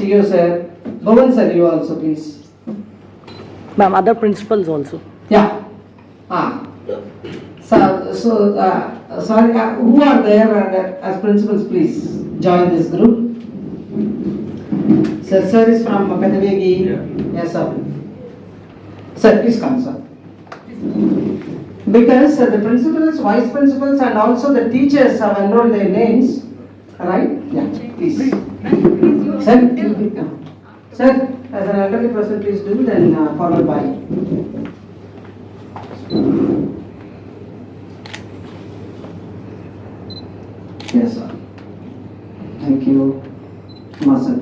to you, sir. Bhavan sir, you also, please. Ma'am, other principals also. Yeah. Sorry, who are there as principals, please join this group. Sir is from Pedavegi. Yeah. Yes, sir. Sir, please come, sir. Because the principals, vice principals, and also the teachers have enrolled their names, right? Yeah, please. Sir, sir, as an elderly person, please do, then followed by. Yes, sir. Thank you, Master.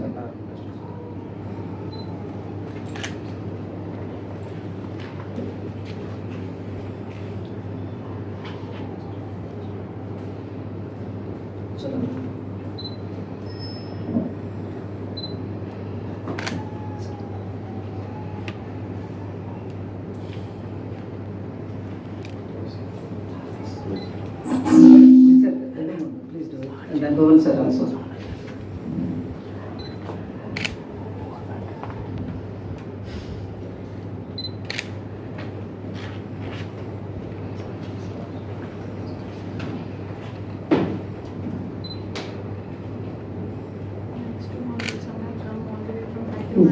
Please do it. And then Bhavan sir also.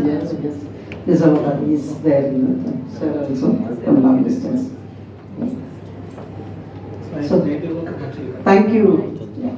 Yes, yes. This is there, sir also, from long distance. So, thank you. Yeah.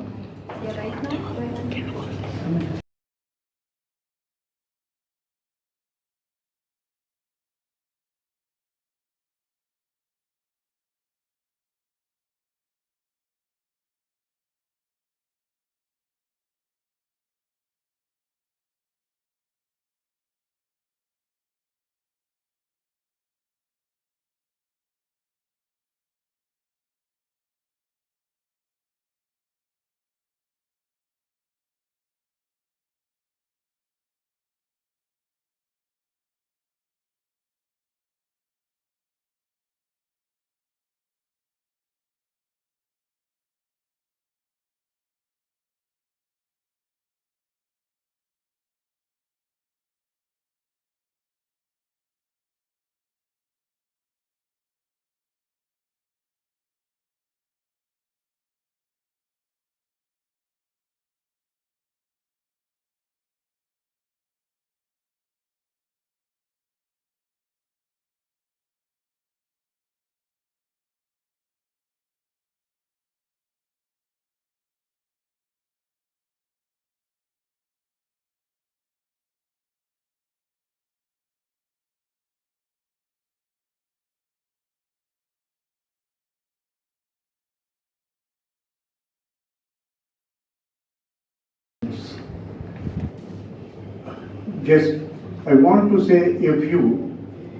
Just, I want to say a few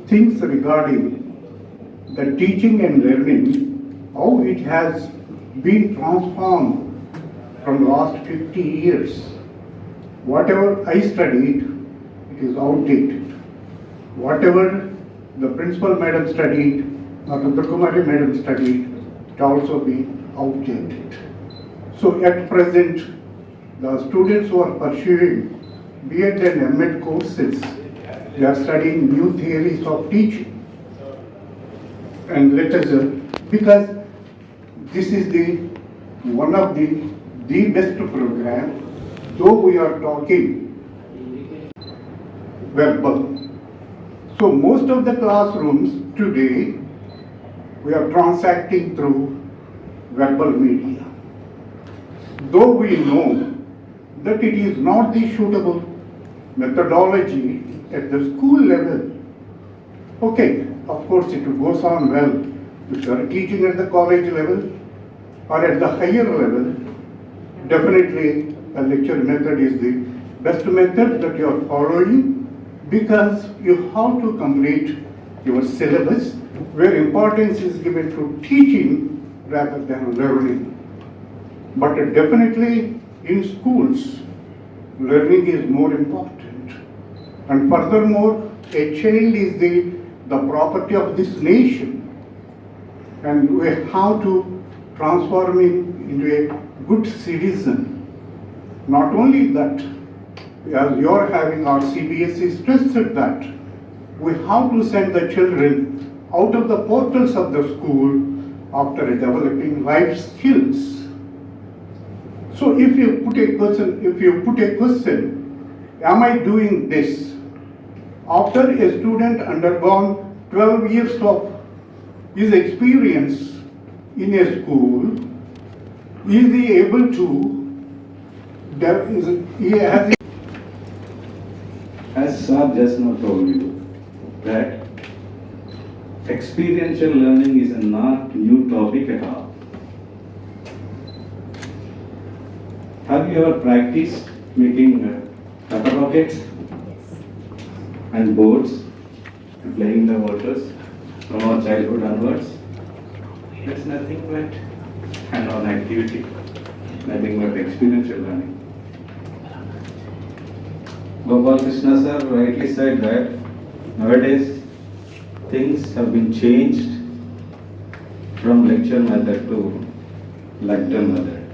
things regarding the teaching and learning, how it has been transformed from last 50 years. Whatever I studied, it is outdated. Whatever the principal madam studied, or the Kumari madam studied, it also been outdated. So at present, the students who are pursuing B.Ed and M.Ed courses, they are studying new theories of teaching. And let us, because this is one of the best program, though we are talking verbal. So most of the classrooms today, we are transacting through verbal media. Though we know that it is not the suitable methodology at the school level. Okay, of course it goes on well if you are teaching at the college level or at the higher level. Definitely a lecture method is the best method that you are following, because you have to complete your syllabus where importance is given to teaching rather than learning. But definitely in schools, learning is more important. And furthermore, a child is the property of this nation. And we have to transform him into a good citizen. Not only that, as you're having our CBSE stressed that we have to send the children out of the portals of the school after developing life skills. So if you put a question, am I doing this? After a student undergone 12 years of his experience in a school, is he able to, As Sir just now told you, that experiential learning is a not new topic at all. Have you ever practiced making cutter rockets and boats and playing the waters from our childhood onwards? That's nothing but an activity, nothing but experiential learning. Gopal Krishna sir rightly said that nowadays things have been changed from lecture method to lectern method,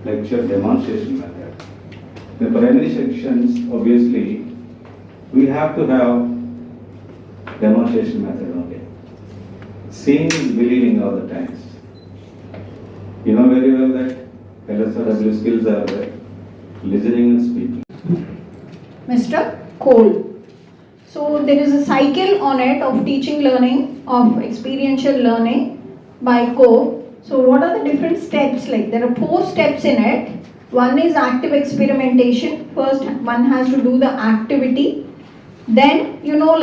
lecture demonstration method. The primary sections, obviously, we have to have demonstration method only. Seeing is believing all the times. You know very well that LSRW skills are there, listening and speaking. Mr. Cole. So there is a cycle on it of teaching learning, of experiential learning by Co. So what are the different steps like? There are 4 steps in it. One is active experimentation. First one has to do the activity. Then you all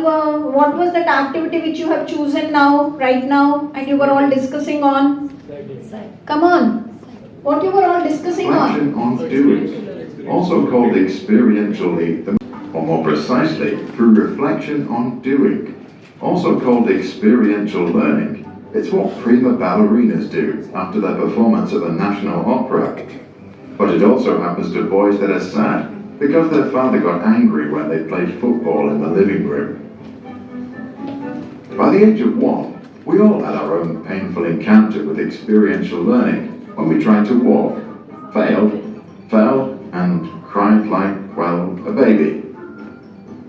were, what was that activity which you have chosen now, right now, and you were all discussing on? Come on. What you were all discussing Reflection on? on doing, also called experientially, or more precisely, through reflection on doing, also called experiential learning. It's what prima ballerinas do after their performance at the National Opera. But it also happens to boys that are sad because their father got angry when they played football in the living room. By the age of 1, we all had our own painful encounter with experiential learning when we tried to walk, failed, fell, and cried like, well, a baby.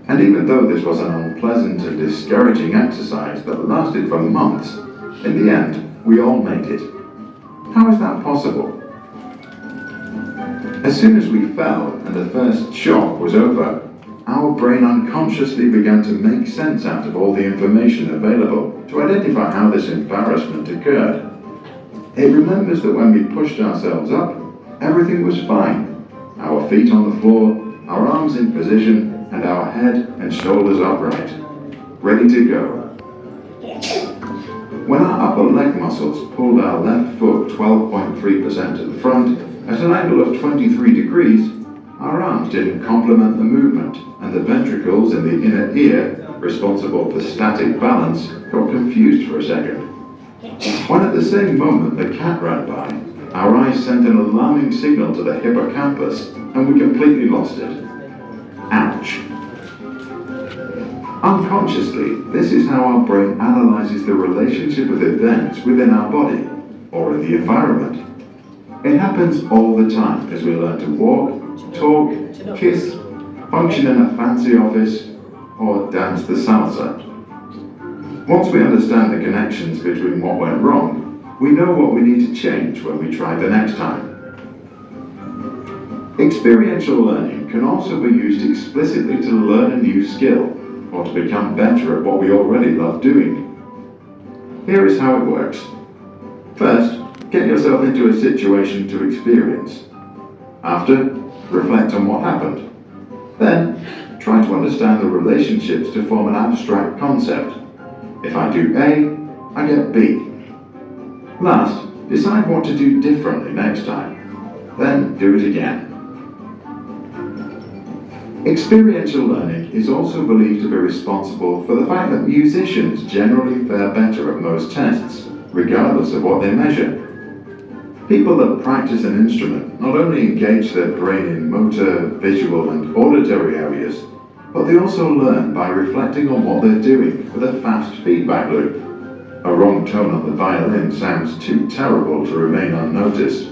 And even though this was an unpleasant and discouraging exercise that lasted for months, in the end, we all made it. How is that possible? As soon as we fell and the first shock was over, our brain unconsciously began to make sense out of all the information available to identify how this embarrassment occurred. It remembers that when we pushed ourselves up, everything was fine. Our feet on the floor, our arms in position, and our head and shoulders upright, ready to go. When our upper leg muscles pulled our left foot 12.3% to the front at an angle of 23 degrees, our arms didn't complement the movement, and the ventricles in the inner ear, responsible for static balance, got confused for a second. When at the same moment the cat ran by, our eyes sent an alarming signal to the hippocampus, and we completely lost it. Ouch. Unconsciously, this is how our brain analyzes the relationship of events within our body, or in the environment. It happens all the time as we learn to walk, talk, kiss, function in a fancy office, or dance the salsa. Once we understand the connections between what went wrong, we know what we need to change when we try the next time. Experiential learning can also be used explicitly to learn a new skill, or to become better at what we already love doing. Here is how it works. First, get yourself into a situation to experience. After, reflect on what happened. Then, try to understand the relationships to form an abstract concept. If I do A, I get B. Last, decide what to do differently next time. Then do it again. Experiential learning is also believed to be responsible for the fact that musicians generally fare better at most tests, regardless of what they measure. People that practice an instrument not only engage their brain in motor, visual, and auditory areas, but they also learn by reflecting on what they're doing with a fast feedback loop. A wrong tone on the violin sounds too terrible to remain unnoticed.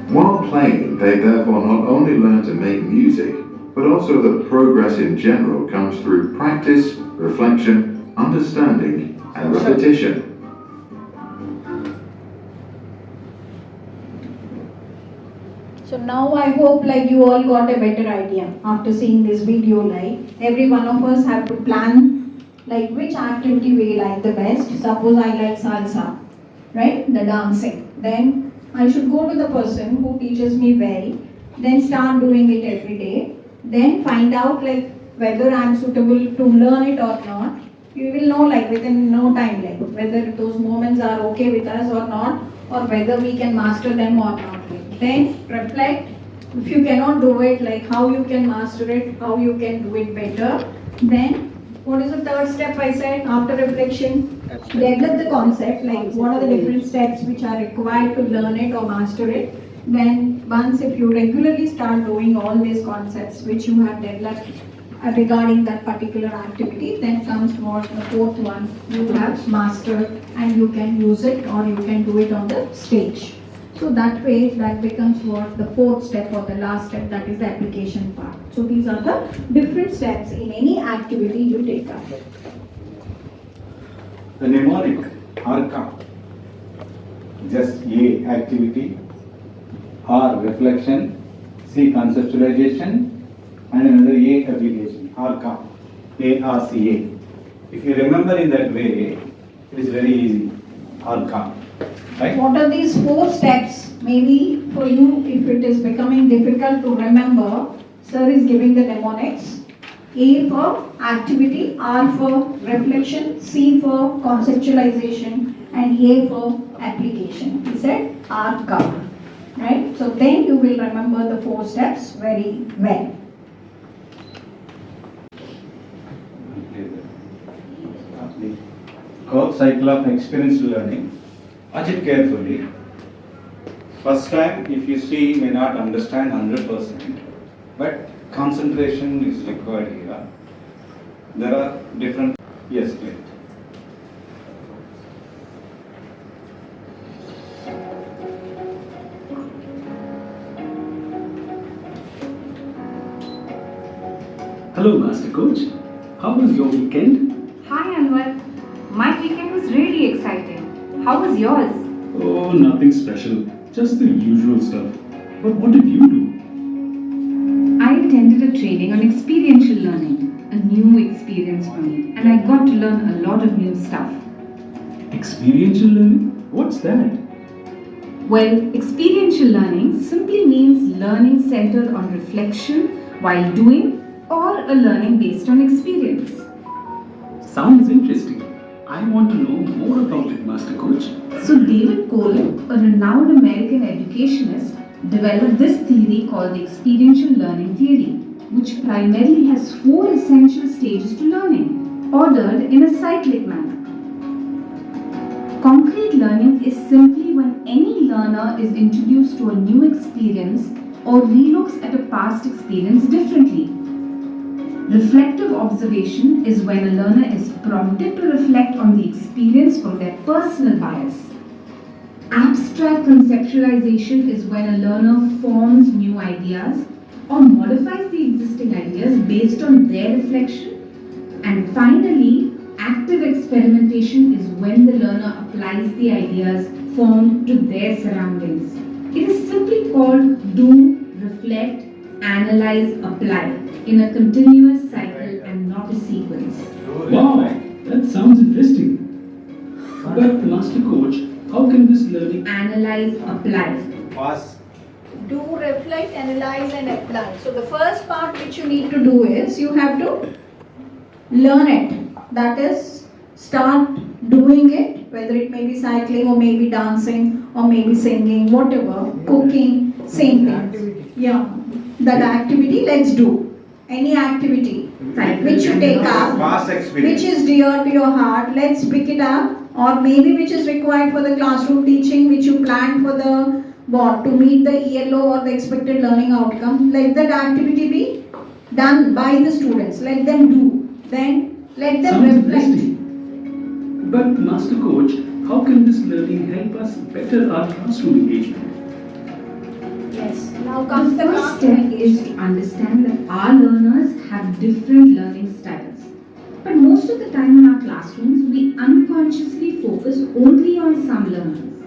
While playing, they therefore not only learn to make music, but also that progress in general comes through practice, reflection, understanding, and repetition. So now I hope like you all got a better idea after seeing this video. Like every one of us have to plan like which activity we like the best. Suppose I like salsa, right? The dancing. Then I should go to the person who teaches me well. Then start doing it every day. Then find out like whether I am suitable to learn it or not. You will know like within no time like whether those moments are okay with us or not, or whether we can master them or not. Then reflect. If you cannot do it, like how you can master it, how you can do it better. Then what is the third step I said after reflection? Develop the concept, like what are the different steps which are required to learn it or master it. Then once if you regularly start doing all these concepts which you have developed regarding that particular activity, then comes towards the fourth one. You have mastered and you can use it or you can do it on the stage. So that way that becomes what the fourth step or the last step, that is the application part. So these are the different steps in any activity you take up. The mnemonic ARCA, just A activity, R reflection, C conceptualization, and another A application, ARCA, ARCA. If you remember in that way, it is very easy, ARCA. Right? What are these four steps? Maybe for you, if it is becoming difficult to remember, sir is giving the mnemonics. A for activity, R for reflection, C for conceptualization, and A for application. He said ARCA. Right? So then you will remember the four steps very well. Curve cycle of experiential learning. Watch it carefully. First time, if you see, you may not understand 100%, but concentration is required here. There are different. Yes, please. Hello, Master Coach. How was your weekend? Hi Anwar, my weekend was really exciting. How was yours? Oh, nothing special. Just the usual stuff. But what did you do? I attended a training on experiential learning, a new experience for me, and I got to learn a lot of new stuff. Experiential learning? What's that? Well, experiential learning simply means learning centered on reflection while doing or a learning based on experience. Sounds interesting. I want to know more about it, Master Coach. So David Cole, a renowned American educationist, developed this theory called the experiential learning theory, which primarily has four essential stages to learning, ordered in a cyclic manner. Concrete learning is simply when any learner is introduced to a new experience or relooks at a past experience differently. Reflective observation is when a learner is prompted to reflect on the experience from their personal bias. Abstract conceptualization is when a learner forms new ideas or modifies the existing ideas based on their reflection. And finally, active experimentation is when the learner applies the ideas formed to their surroundings. It is simply called do, reflect, analyze, apply in a continuous cycle and not a sequence. Wow, that sounds interesting. But Master Coach, how can this learning Analyze, apply. Pass. Do, reflect, analyze and apply. So the first part which you need to do is you have to learn it. That is, start doing it, whether it may be cycling or maybe dancing or maybe singing, whatever, cooking, same thing. Yeah, that activity let's do. Any activity which you take up, Past experience. which is dear to your heart, let's pick it up, or maybe which is required for the classroom teaching, which you planned for the what to meet the ELO or the expected learning outcome. Let that activity be done by the students. Let them do. Then let them sounds reflect. interesting? But Master Coach, how can this learning help us better our classroom engagement? Yes. Now The comes the first class step engagement. is to understand that our learners have different learning styles. But most of the time in our classrooms, we unconsciously focus only on some learners.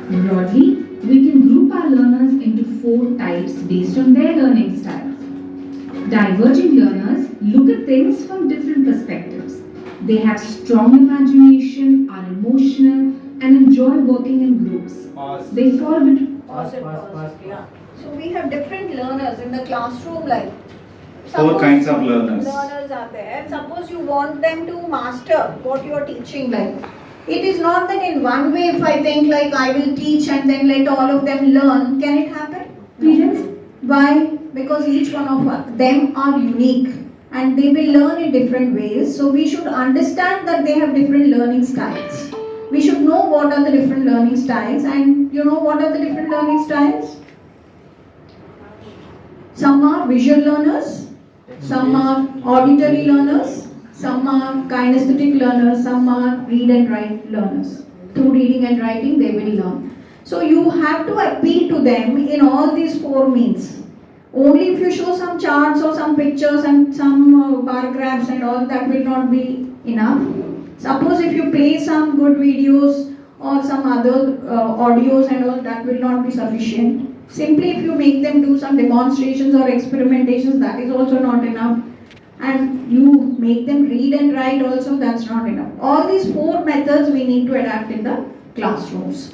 Broadly, we can group our learners into 4 types based on their learning styles. Diverging learners look at things from different perspectives. They have strong imagination, are emotional, and enjoy working in groups. They fall between Yeah. So we have different learners in the classroom, like 4 kinds of learners. Learners are there. Suppose you want them to master what you are teaching, like it is not that in one way if I think like I will teach and then let all of them learn, can it happen? Parents? Why? Because each one of them are unique and they will learn in different ways. So we should understand that they have different learning styles. We should know what are the different learning styles, and you know what are the different learning styles? Some are visual learners, some are auditory learners, some are kinesthetic learners, some are read and write learners. Through reading and writing they will learn. So you have to appeal to them in all these 4 means. Only if you show some charts or some pictures and some bar graphs and all, that will not be enough. Suppose if you play some good videos or some other audios and all, that will not be sufficient. Simply if you make them do some demonstrations or experimentations, that is also not enough. And you make them read and write also, that's not enough. All these 4 methods we need to adapt in the classrooms.